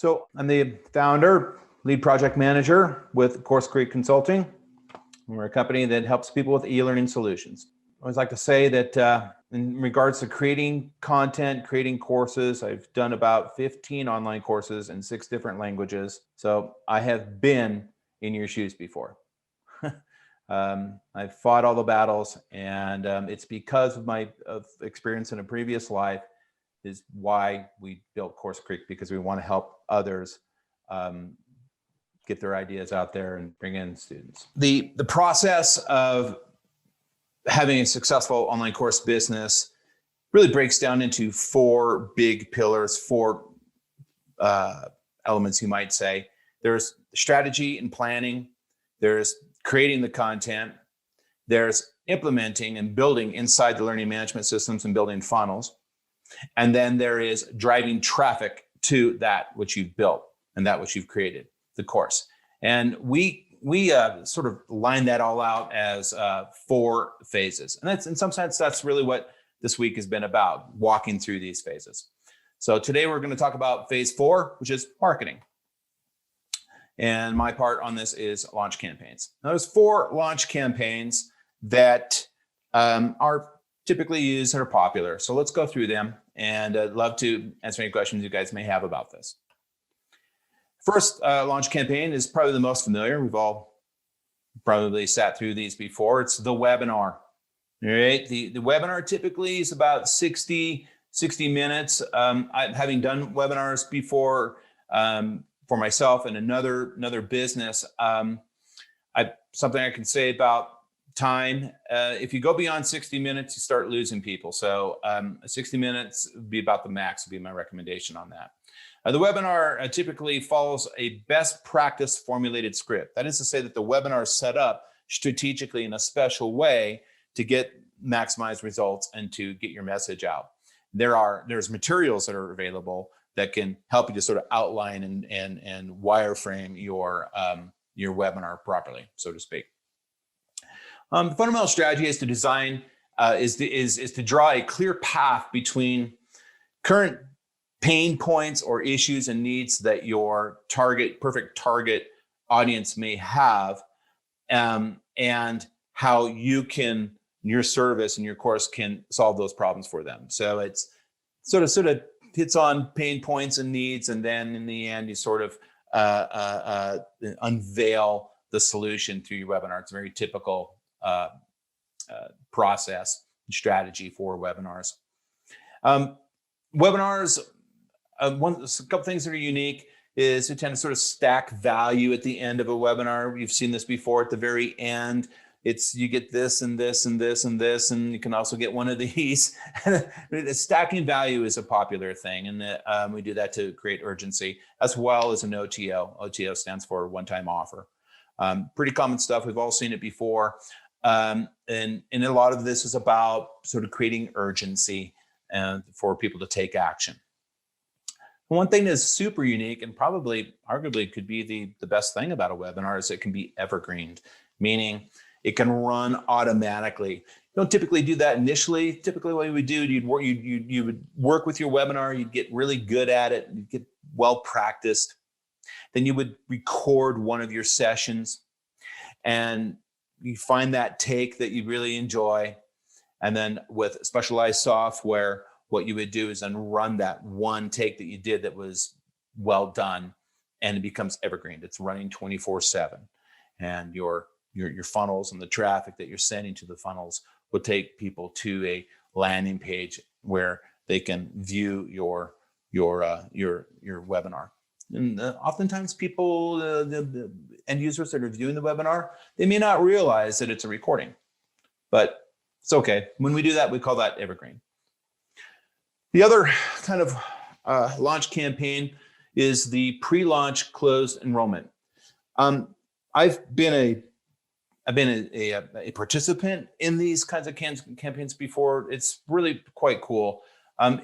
So I'm the founder, lead project manager with CourseCREEK Consulting. We're a company that helps people with e-learning solutions. I always like to say that in regards to creating content, creating courses, I've done about 15 online courses in 6 different languages. So I have been in your shoes before. I've fought all the battles, and it's because of my experience in a previous life is why we built CourseCREEK, because we want to help others get their ideas out there and bring in students. The process of having a successful online course business really breaks down into 4 big pillars, 4 elements, you might say. There's strategy and planning, there's creating the content, there's implementing and building inside the learning management systems and building funnels, and then there is driving traffic to that which you've built and that which you've created, the course. And we sort of line that all out as 4 phases. And that's, in some sense, that's really what this week has been about, walking through these phases. So today we're going to talk about phase 4, which is marketing. And my part on this is launch campaigns. Now, there's 4 launch campaigns that are typically used and are popular. So let's go through them, and I'd love to answer any questions you guys may have about this. First launch campaign is probably the most familiar. We've all probably sat through these before. It's the webinar. All right. The webinar typically is about 60 minutes. Having done webinars before for myself and another business, something I can say about time. If you go beyond 60 minutes, you start losing people. So 60 minutes would be about the max, would be my recommendation on that. The webinar typically follows a best practice formulated script. That is to say that the webinar is set up strategically in a special way to get maximized results and to get your message out. There's materials that are available that can help you to sort of outline and wireframe your webinar properly, so to speak. The fundamental strategy is to design, is to draw a clear path between current pain points or issues and needs that your perfect target audience may have, and how your service and your course can solve those problems for them. So it's sort of hits on pain points and needs, and then in the end, you sort of unveil the solution through your webinar. It's a very typical process and strategy for webinars. Webinars, a couple things that are unique is they tend to sort of stack value at the end of a webinar. You've seen this before. At the very end, you get this and this and this and this, and you can also get one of these. Stacking value is a popular thing, and we do that to create urgency, as well as an OTO. OTO stands for one-time offer. Pretty common stuff. We've all seen it before. And a lot of this is about sort of creating urgency for people to take action. One thing that's super unique and probably arguably could be the best thing about a webinar is it can be evergreened, meaning it can run automatically. You don't typically do that initially. Typically what you would do, you would work with your webinar, you'd get really good at it, you'd get well practiced. Then you would record one of your sessions and you find that take that you really enjoy. And then with specialized software, what you would do is then run that one take that you did that was well done, and it becomes evergreen. It's running 24/7, and your funnels and the traffic that you're sending to the funnels will take people to a landing page where they can view your webinar. And oftentimes people, the end users that are viewing the webinar, they may not realize that it's a recording, but it's okay. When we do that, we call that evergreen. The other kind of launch campaign is the pre-launch closed enrollment. I've been a participant in these kinds of campaigns before. It's really quite cool.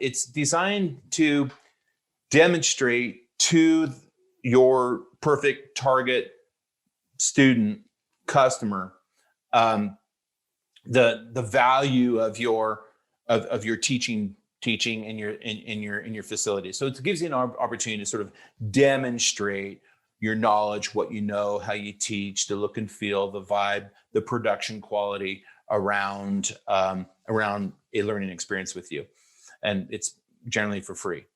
It's designed to demonstrate to your perfect target student customer the value of your teaching teaching in your facility. So it gives you an opportunity to sort of demonstrate your knowledge, what you know, how you teach, the look and feel, the vibe, the production quality around a learning experience with you. And it's generally for free.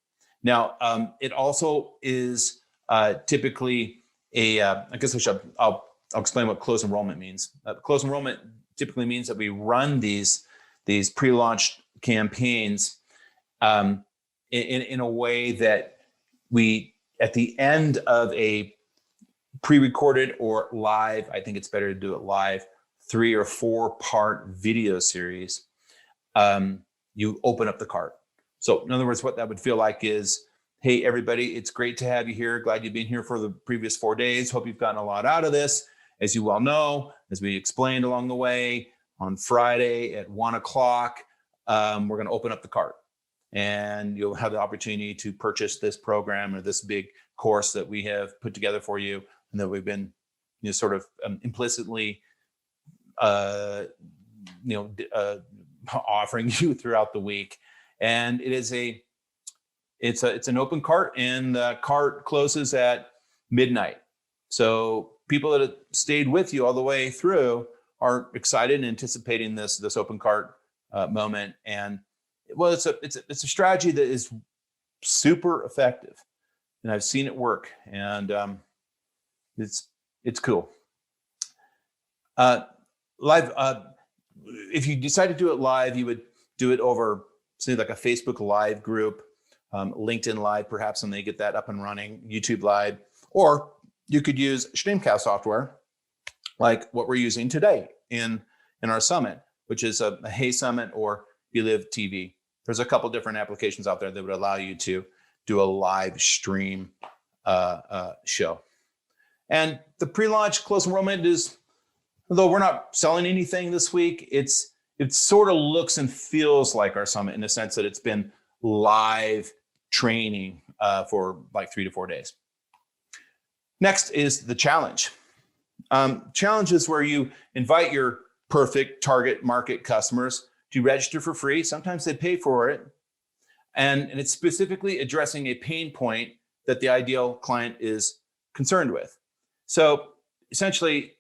Now, it also is typically I guess I'll explain what closed enrollment means. Closed enrollment typically means that we run these pre-launch campaigns in a way that we, at the end of a pre-recorded or live, I think it's better to do it live, 3 or 4 part video series, you open up the cart. So in other words, what that would feel like is, hey, everybody, it's great to have you here. Glad you've been here for the previous 4 days. Hope you've gotten a lot out of this. As you well know, as we explained along the way, on Friday at 1 o'clock, we're going to open up the cart. And you'll have the opportunity to purchase this program or this big course that we have put together for you, and that we've been, sort of implicitly, offering you throughout the week. And it's an open cart, and the cart closes at midnight. So people that have stayed with you all the way through are excited and anticipating this open cart moment. And well, it's a strategy that is super effective, and I've seen it work, and it's cool. Live, if you decide to do it live, you would do it over, say, like a Facebook Live group, LinkedIn Live, perhaps, when they get that up and running, YouTube Live, or you could use Streamcast software, like what we're using today in our summit, which is a Hey Summit or eLive TV. There's a couple different applications out there that would allow you to do a live stream show. And the pre-launch close enrollment is, although we're not selling anything this week, it sort of looks and feels like our summit in the sense that it's been live training for like 3 to 4 days. Next is the challenge. Challenge is where you invite your perfect target market customers to register for free. Sometimes they pay for it. And it's specifically addressing a pain point that the ideal client is concerned with. So essentially,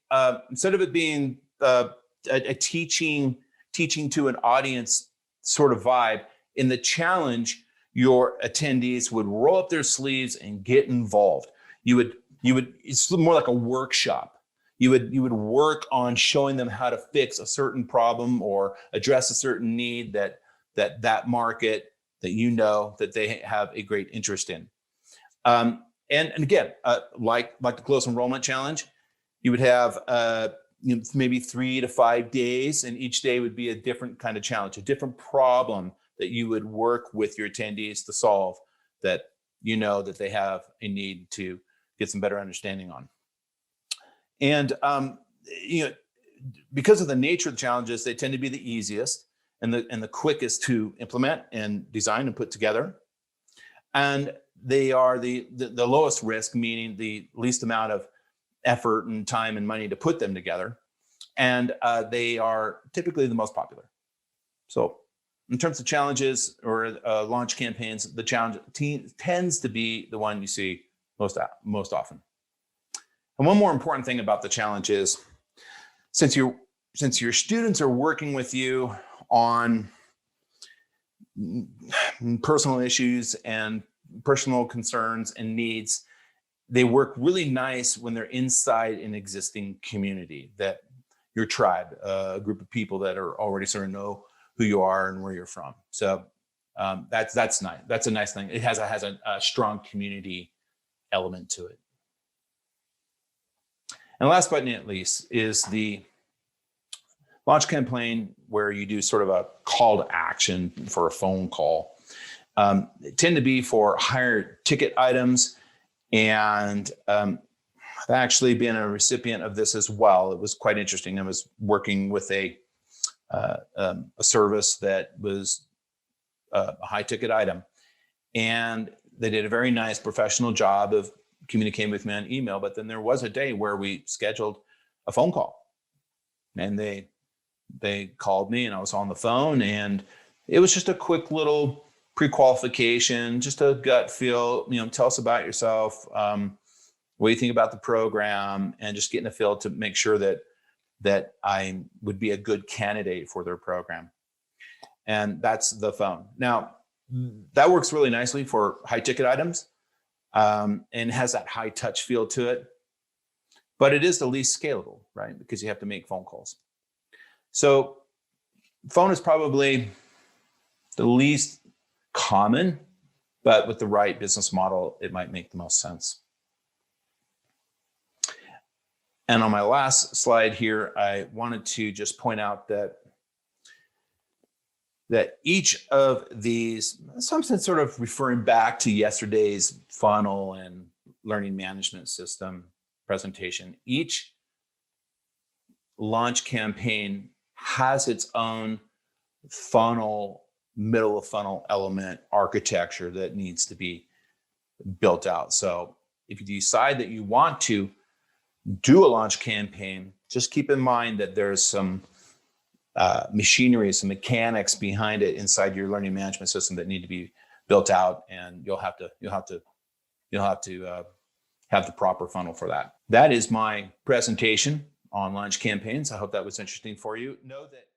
instead of it being a teaching to an audience sort of vibe, in the challenge, your attendees would roll up their sleeves and get involved. It's more like a workshop. You would work on showing them how to fix a certain problem or address a certain need that market that they have a great interest in. And again, like the close enrollment challenge, you would have maybe 3 to 5 days, and each day would be a different kind of challenge, a different problem that you would work with your attendees to solve, that that they have a need to get some better understanding on. And because of the nature of the challenges, they tend to be the easiest and the quickest to implement and design and put together. And they are the lowest risk, meaning the least amount of effort and time and money to put them together. And they are typically the most popular. So in terms of challenges or launch campaigns, the challenge tends to be the one you see most often. And one more important thing about the challenge is, since your students are working with you on personal issues and personal concerns and needs, they work really nice when they're inside an existing community, that your tribe, a group of people that are already sort of know who you are and where you're from. So that's nice. That's a nice thing. It has a strong community element to it. And last but not least is the launch campaign, where you do sort of a call to action for a phone call. They tend to be for higher ticket items, and I've actually been a recipient of this as well. It was quite interesting. I was working with a service that was a high ticket item, and they did a very nice professional job of communicating with me on email. But then there was a day where we scheduled a phone call, and they called me, and I was on the phone, and it was just a quick little pre-qualification, just a gut feel, tell us about yourself, what do you think about the program, and just getting a feel to make sure that I would be a good candidate for their program. And that's the phone. Now, that works really nicely for high ticket items, and has that high touch feel to it. But it is the least scalable, right? Because you have to make phone calls. So phone is probably the least common, but with the right business model, it might make the most sense. And on my last slide here, I wanted to just point out that each of these, some sense sort of referring back to yesterday's funnel and learning management system presentation, each launch campaign has its own funnel, middle of funnel element architecture that needs to be built out. So if you decide that you want to do a launch campaign, just keep in mind that there's some machinery, some mechanics behind it inside your learning management system that need to be built out, and you'll have to have the proper funnel for that. That is my presentation on launch campaigns. I hope that was interesting for you. Know that